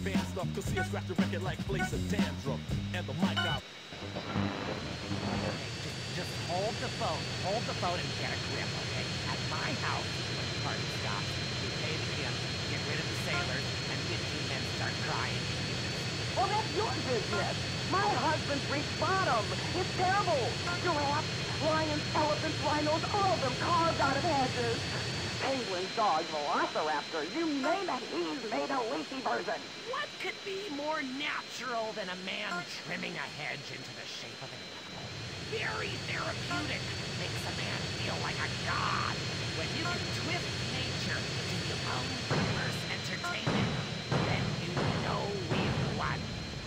band stuff, cause he'll scratch the record like Blaze and Tantrum. And the mic out. Just hold the phone and get a grip, okay? At my house, when the party stops, we pay the gimp, get rid of the sailors, and 15 men start crying. Well, that's your business. My husband's reached bottom. It's terrible. Giraffes, lions, elephants, rhinos, all of them carved out of hedges. Penguins, dogs, velociraptors, you name it, he's made a leafy version. What could be more natural than a man trimming a hedge into the shape of an animal? Very therapeutic. Makes a man feel like a god. When you can twist nature to your own perverse entertainment, then you know we've won.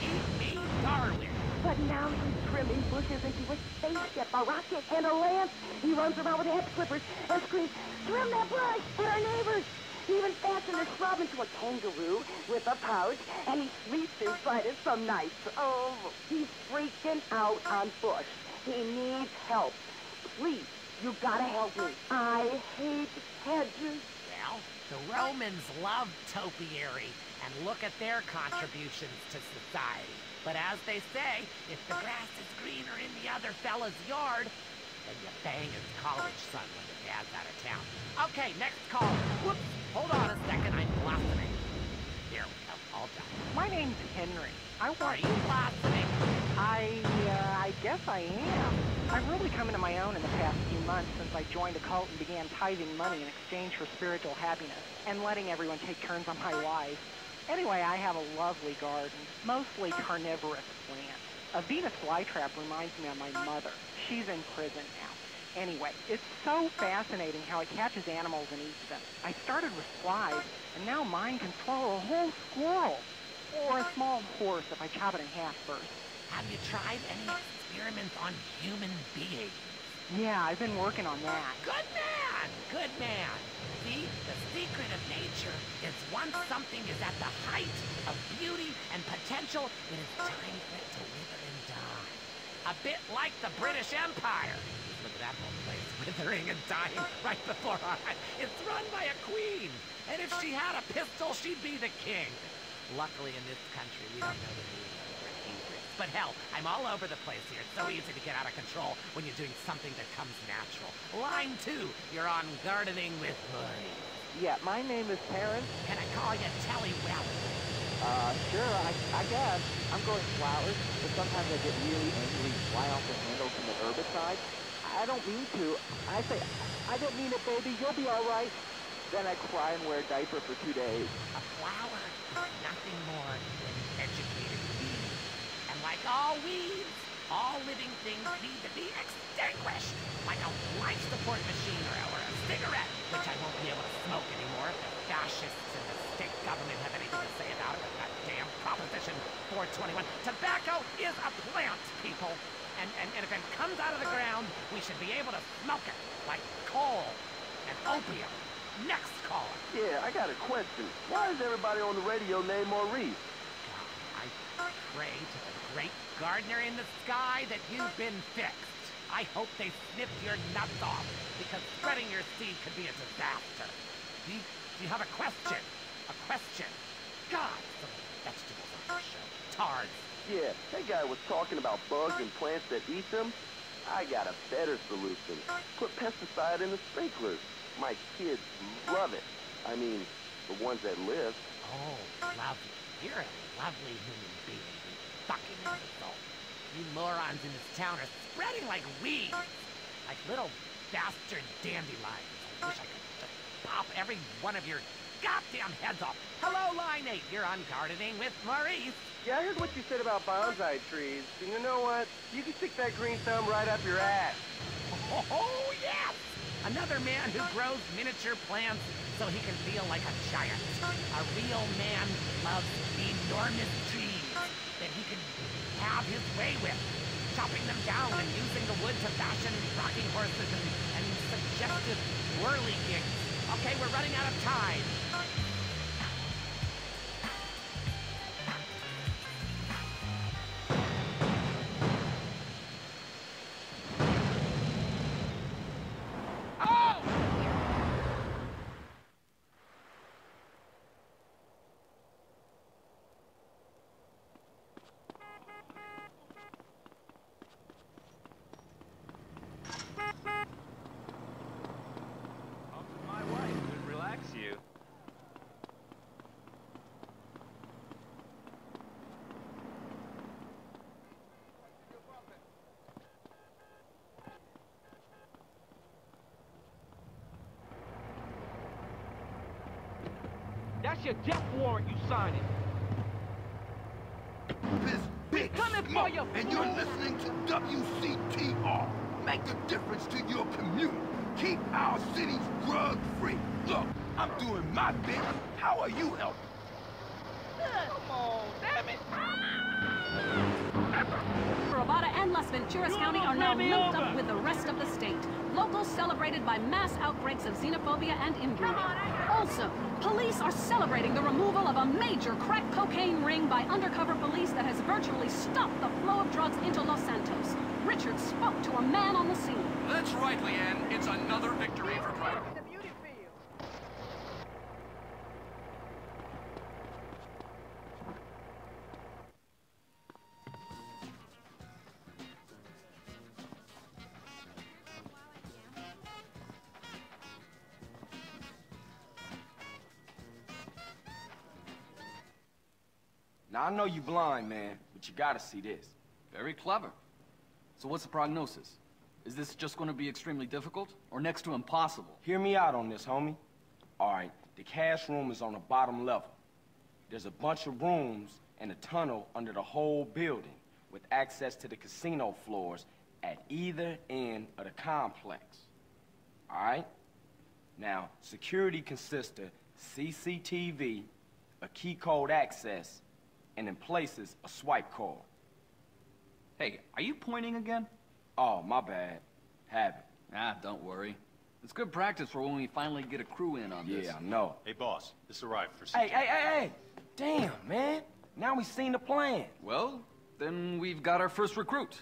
Eat me, Darwin. But now he's trimming bushes into a spaceship, a rocket, and a lance. He runs around with hedge clippers and screams, "Trim that brush!" at our neighbors. He even fastened a shrub into a kangaroo with a pouch, and he sleeps inside it some nights. Oh, he's freaking out on Bush. He needs help. Please, you gotta help me. I hate hedges. Well, the Romans loved topiary, and look at their contributions to society. But as they say, if the grass is greener in the other fella's yard, then you bang his college son when the dad's out of town. Okay, next caller. Whoops, hold on a second, I'm blossoming. Here we go, all done. My name's Henry. Are you blossoming? I guess I am. I've really come into my own in the past few months since I joined a cult and began tithing money in exchange for spiritual happiness and letting everyone take turns on my wife. Anyway, I have a lovely garden, mostly carnivorous plants. A Venus flytrap reminds me of my mother. She's in prison now. Anyway, it's so fascinating how it catches animals and eats them. I started with flies, and now mine can swallow a whole squirrel. Or a small horse if I chop it in half first. Have you tried any experiments on human beings? Yeah, I've been working on that. Good man! Good man! See, the secret of nature is once something is at the height of beauty and potential, it is time for it to wither and die. A bit like the British Empire. Look at that whole place, withering and dying right before our eyes. It's run by a queen, and if she had a pistol, she'd be the king. Luckily, in this country, we don't know the meaning of the word hubris. But hell, I'm all over the place here. It's so easy to get out of control when you're doing something that comes natural. Line 2, you're on Gardening with Murray. Yeah, my name is Terrence. Can I call you Telly Welly? Sure, I guess. I'm growing flowers, but sometimes I get really angry and fly off the handles from the herbicide. I don't mean to. I say, I don't mean it, baby. You'll be all right. Then I cry and wear a diaper for 2 days. A flower is nothing more than an educated weed. And like all weeds, all living things need to be extinguished. Like a life support machine or a cigarette, which I won't be able to smoke anymore if the fascists in the state government have anything to say about it. That damn Proposition 421. Tobacco is a plant, people. And if it comes out of the ground, we should be able to smoke it, like coal and opium. Next caller. Yeah, I got a question. Why is everybody on the radio named Maurice? I pray to the great gardener in the sky that you've been fixed. I hope they snipped your nuts off, because spreading your seed could be a disaster. Do you have a question? A question? God, some vegetables on the show. Tards. Yeah, that guy was talking about bugs and plants that eat them. I got a better solution. Put pesticide in the sprinklers. My kids love it. I mean, the ones that live. Oh, lovely. You're a lovely human being, you fucking imbecile. You morons in this town are spreading like weeds. Like little bastard dandelions. I wish I could just pop every one of your goddamn heads off. Hello, Line 8. You're on Gardening with Maurice. Yeah, I heard what you said about bonsai trees. And you know what? You can stick that green thumb right up your ass. Oh, yes! Another man who grows miniature plants so he can feel like a giant. A real man loves enormous trees that he can have his way with, chopping them down and using the wood to fashion rocking horses and suggestive whirly gigs. Okay, we're running out of time. That's your death warrant you signing. This big coming for smoke, you, and you're listening to WCTR. Make a difference to your community. Keep our cities drug-free. Look, I'm doing my bit. How are you helping? Come on, damn it. Bravada and Las Venturas County are now linked up with the rest of the state. Locals celebrated by mass outbreaks of xenophobia and inbreeding. Also, police are celebrating the removal of a major crack cocaine ring by undercover police that has virtually stopped the flow of drugs into Los Santos. Richard spoke to a man on the scene. That's right, Leanne. It's another victory for driving. Now, I know you blind, man, but you gotta see this. Very clever. So what's the prognosis? Is this just going to be extremely difficult, or next to impossible? Hear me out on this, homie. All right, the cash room is on the bottom level. There's a bunch of rooms and a tunnel under the whole building with access to the casino floors at either end of the complex. All right? Now, security consists of CCTV, a key code access, and in places, a swipe card. Hey, are you pointing again? Oh, my bad. Habit. Ah, don't worry. It's good practice for when we finally get a crew in on this. Yeah, I know. Hey, boss, this arrived for Hey! Damn, man. Now we seen the plan. Well, then we've got our first recruit.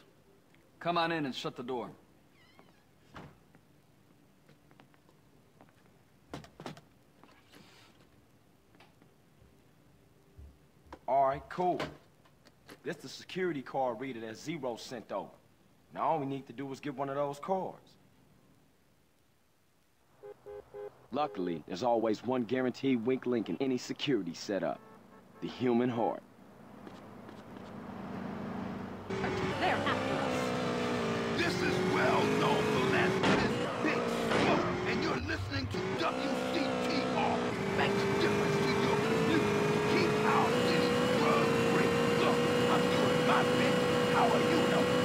Come on in and shut the door. All right, cool. This the security card reader that Zero sent over. Now all we need to do is get one of those cards. Luckily, there's always one guaranteed weak link in any security setup. The human heart. They're after us. This is well-known philanthropist, Big Smoke, and you're listening to WCTR. Make a difference to your community. Keep our city drug-free. Look, I'm doing my bit. How are you helping?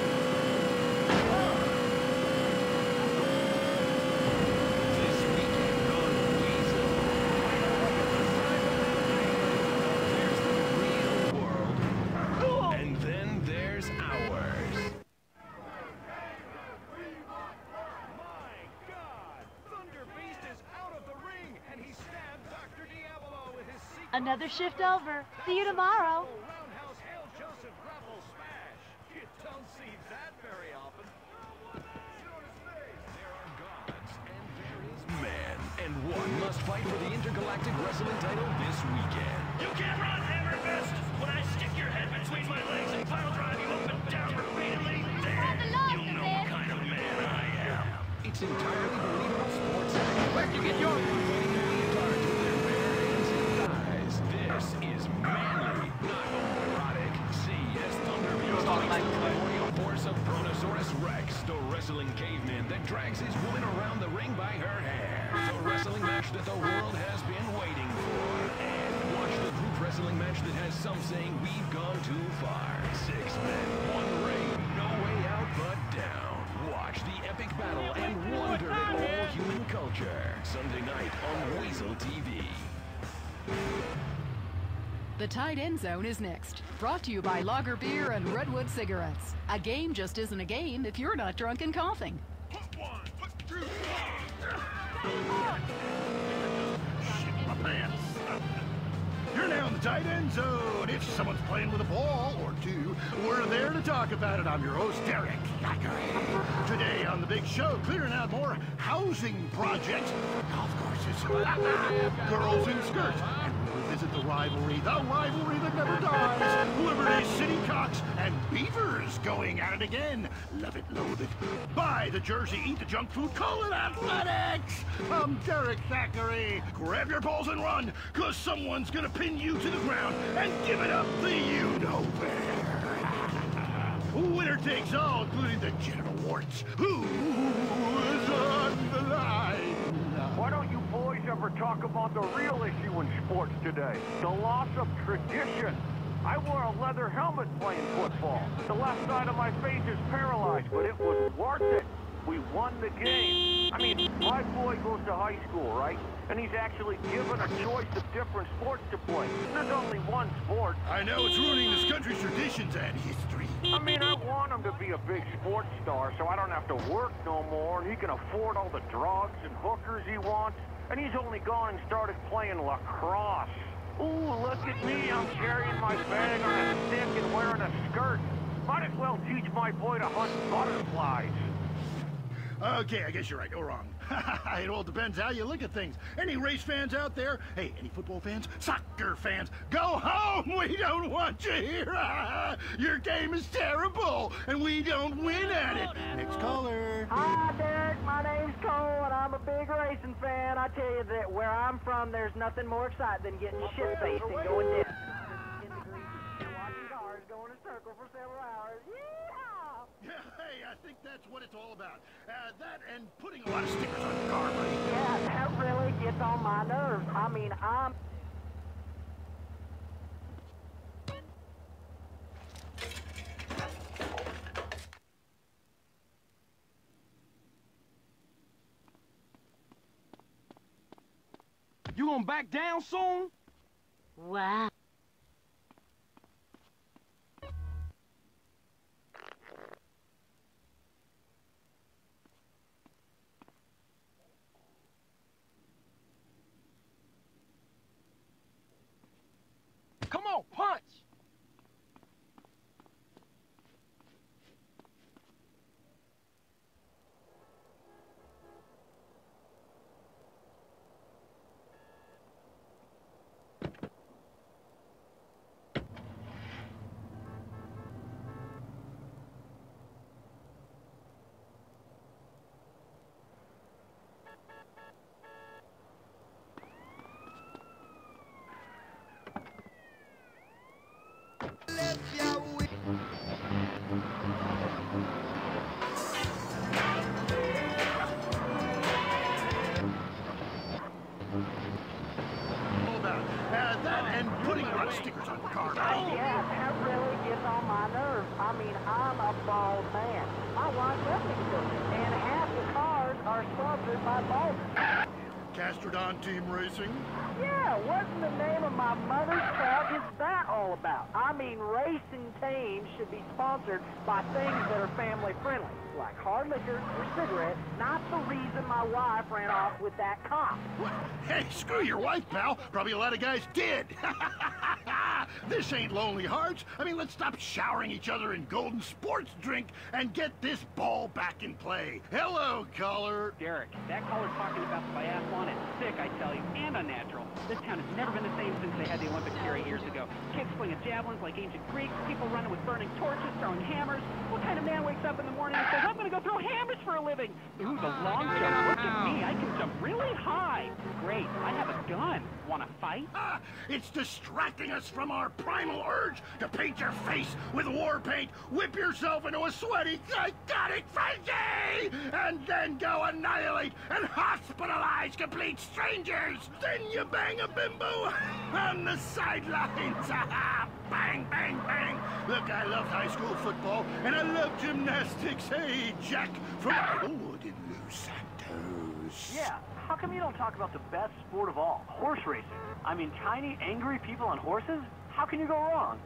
This weekend on Weasel. There's the real world, and then there's ours. My God! Thunder Beast is out of the ring, and he stabbed Dr. Diabolo with his secret... Another shift over. See you tomorrow. Roundhouse Hail Joseph grapple smash. You don't see that very often. There are gods, and there is man, and one must fight for the intergalactic wrestling title this weekend. You can't run, Hammerfist! When I stick your head between my legs and pile drive you up and down repeatedly, then you'll know what kind of man I am. It's entirely believable sports. Where'd you get your fighting leotards with their bare hands and thighs? This is manly, not erotic. See as Thunder Beast fights the primordial force of Brontosaurus Rex, the wrestling caveman that drags his woman around the ring by her hair. The wrestling match that the world has been waiting for. And watch the group wrestling match that has some saying we've gone too far. 6 men, 1 ring, no way out but down. Watch the epic battle and wonder at all human culture. Sunday night on Weasel TV. The Tight End Zone is next. Brought to you by Lager Beer and Redwood Cigarettes. A game just isn't a game if you're not drunk and coughing. Shit my pants. You're now in the tight end zone. If someone's playing with a ball or two, we're there to talk about it. I'm your host, Derek. Today on the big show, clearing out more housing projects for golf courses. Girls in skirts. And we'll visit the rivalry that never dies. Liberty City Cocks and Beavers going at it again. Love it, loathe it. Buy the jersey, eat the junk food, call it athletics. I'm Derek Thackeray. Grab your balls and run, cause someone's gonna pin you to the ground and give it up the you-know-where. Winner takes all, including the genital warts. Who's on the line? Why don't you boys ever talk about the real issue in sports today, the loss of tradition. I wore a leather helmet playing football. The left side of my face is paralyzed, but it was worth it. We won the game. I mean, my boy goes to high school, right? And he's actually given a choice of different sports to play. There's only one sport. I know it's ruining this country's traditions and history. I mean, I want him to be a big sports star so I don't have to work no more, and he can afford all the drugs and hookers he wants. And he's only gone and started playing lacrosse. Ooh, look at me. I'm carrying my bag on a stick and wearing a skirt. Might as well teach my boy to hunt butterflies. Okay, I guess you're right. Or wrong. It all depends how you look at things. Any race fans out there? Hey, any football fans? Soccer fans? Go home! We don't want you here! Your game is terrible, and we don't win at it. Next caller. Hi, Derek. My name's Cole, and I'm a big racing fan. I tell you that where I'm from, there's nothing more exciting than getting shit-faced and going dead. Watching cars go in a circle for several hours. Yeehaw! Hey, I think that's what it's all about. That and putting a lot of stickers on your car, buddy. Yeah, that really gets on my nerves. I mean, I'm... You gonna back down soon? Wow. Come on, punch! That and putting a lot of stickers on your car. Yeah, that really gets on my nerves. I mean, I'm a bald man. My wife left me to, and half the cars are sponsored by balders. Castrodon Team Racing? Yeah, what's the name of my mother's truck is that all about? I mean, racing teams should be sponsored by things that are family friendly, like hard liquor or cigarettes, not the reason my wife ran off with that cop. What? Hey, screw your wife, pal. Probably a lot of guys did. This ain't Lonely Hearts. I mean, let's stop showering each other in golden sports drink and get this ball back in play. Hello, caller. Derek, that caller's talking about the biathlon is sick, I tell you, and unnatural. This town has never been the same since they had the Olympics here 8 years ago. Kids swinging javelins like ancient Greeks, people running with burning torches, throwing hammers. What kind of man wakes up in the morning and says, I'm going to go throw hammers for a living? Ooh, the long jump. Look at me. I can jump really high. Great. I have a gun. Want to fight? It's distracting us from our primal urge to paint your face with war paint, whip yourself into a sweaty, psychotic frenzy, and then go annihilate and hospitalize complete strangers. Then you bang a bimbo on the sidelines. Bang, bang, bang. Look, I love high school football, and I love gymnastics. Hey, Jack from Wood in Los Santos. Yeah. How come you don't talk about the best sport of all, horse racing? I mean, tiny, angry people on horses? How can you go wrong?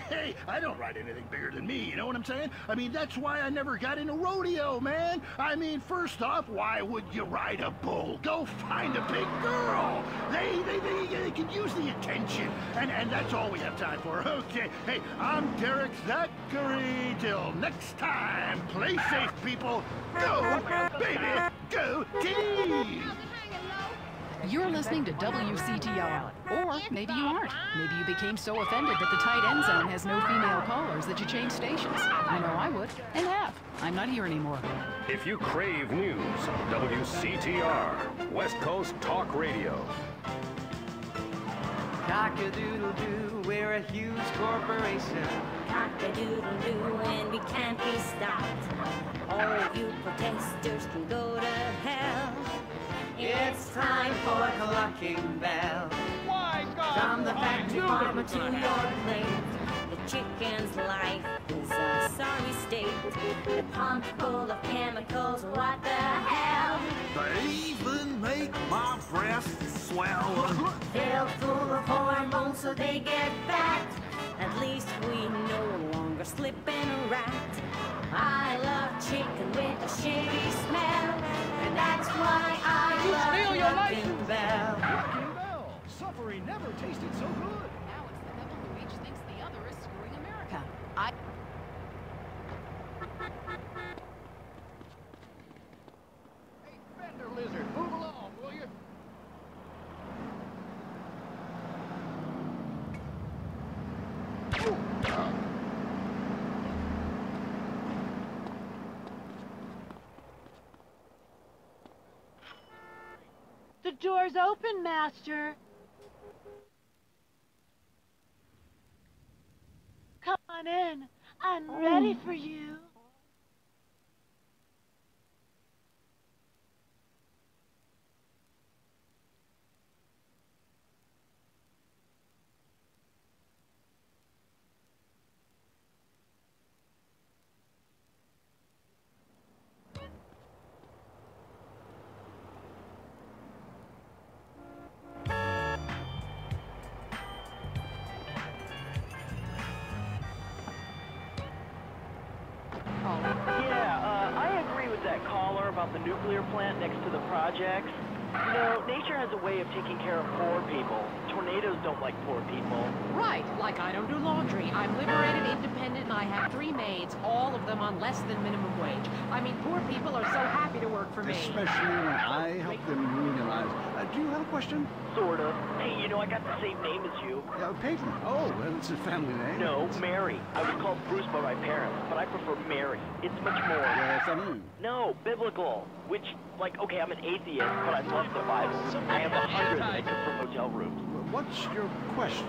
Hey, I don't ride anything bigger than me, you know what I'm saying? I mean, that's why I never got into rodeo, man. I mean, first off, why would you ride a bull? Go find a big girl. They can use the attention, and that's all we have time for. Okay, hey, I'm Derek Zachary. Till next time, play safe, people. Go, baby, go team! You're listening to WCTR. Or maybe you aren't. Maybe you became so offended that the tight end zone has no female callers that you changed stations. I know I would, and have. I'm not here anymore. If you crave news, WCTR, West Coast Talk Radio. Cock-a-doodle-doo, we're a huge corporation. Cock-a-doodle-doo, and we can't be stopped. All you protesters can go to hell. It's time for clucking bell. Why, God? From the factory farmer to your plate, the chicken's life is a sorry state. They're pumped full of chemicals, what the hell? They even make my breasts swell. Filled full of hormones so they get fat. At least we no longer slip in a rat. I love chicken with a shitty smell, and that's why I love Clucking Bell. Clucking Bell. Suffering never tasted so good. Now it's the couple who each thinks the other is screwing America. Hey, Fender Lizard, move along, will you? The door's open, Master. Come on in. I'm ready for you. About the nuclear plant next to the projects. You know, nature has a way of taking care of poor people. Tornadoes don't like poor people. Right, like I don't do laundry. I'm liberated, independent, and I have 3 maids, all of them on less than minimum wage. I mean, poor people are so happy to work for me. Especially when I help them unionize. Do you have a question? Sort of. Hey, you know, I got the same name as you. Peyton. Oh, that's a family name. No, Mary. I was called Bruce by my parents, but I prefer Mary. It's much more... feminine. No, biblical. Which, like, okay, I'm an atheist, but I love the Bible. I have 100 that I took from hotel rooms. What's your question?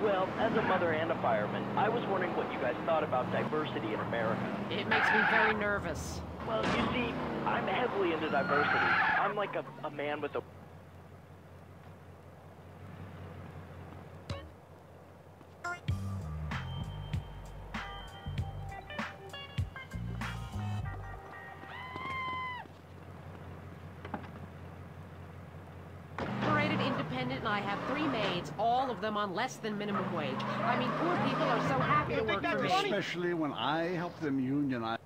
Well, as a mother and a fireman, I was wondering what you guys thought about diversity in America. It makes me very nervous. Well, you see, I'm heavily into diversity. I'm like a man with a... Independent, and I have 3 maids, all of them on less than minimum wage. I mean, poor people are so happy to work for me. Especially when I help them unionize.